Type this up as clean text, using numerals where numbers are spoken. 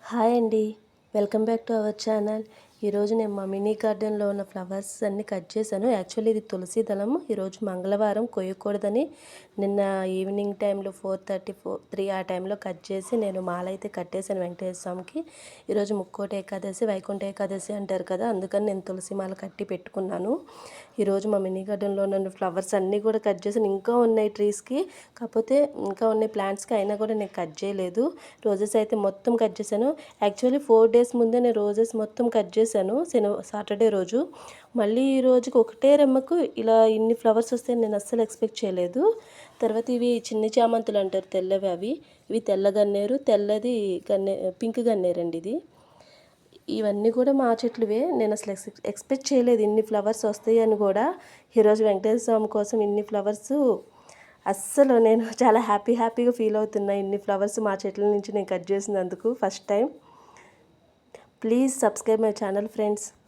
Hi అండి. Welcome back to our channel. ఈరోజు నేను మా మినీ గార్డెన్లో ఉన్న ఫ్లవర్స్ అన్నీ కట్ చేశాను. యాక్చువల్లీ ఇది తులసి దళం. ఈరోజు మంగళవారం కొయ్యకూడదని నిన్న ఈవినింగ్ టైంలో 3 ఆ టైంలో కట్ చేసి నేను మాల అయితే కట్టేశాను వెంకటేశ్వర స్వామికి. ఈరోజు ముక్కోటి ఏకాదశి, వైకుంఠ ఏకాదశి అంటారు కదా, అందుకని నేను తులసి మాల కట్టి పెట్టుకున్నాను. ఈరోజు మా మినీ గార్డెన్లో ఉన్న ఫ్లవర్స్ అన్నీ కూడా కట్ చేశాను. ఇంకా ఉన్నాయి ట్రీస్కి, కాకపోతే ఇంకా ఉన్నాయి ప్లాంట్స్కి, అయినా కూడా నేను కట్ చేయలేదు. రోజెస్ అయితే మొత్తం కట్ చేశాను. యాక్చువల్లీ 4 డేస్ ముందే నేను రోజెస్ మొత్తం కట్ చేశాను సాటర్డే రోజు. మళ్ళీ ఈ రోజుకి ఒకటే రెమ్మకు ఇలా ఇన్ని ఫ్లవర్స్ వస్తాయని నేను అస్సలు ఎక్స్పెక్ట్ చేయలేదు. తర్వాత ఇవి చిన్ని చామంతులు అంటారు, తెల్లవి. ఇవి తెల్ల గన్నేరు, తెల్లది పింక్ గన్నేరు అండి ఇది. ఇవన్నీ కూడా మా చెట్లువే. నేను అసలు ఎక్స్పెక్ట్ చేయలేదు ఇన్ని ఫ్లవర్స్ వస్తాయని కూడా. ఈరోజు వెంకటేశ్వర స్వామి కోసం ఇన్ని ఫ్లవర్స్ అస్సలు నేను చాలా హ్యాపీగా ఫీల్ అవుతున్నా. ఇన్ని ఫ్లవర్స్ మా చెట్ల నుంచి నేను కట్ చేసినందుకు first time. Please subscribe my channel friends.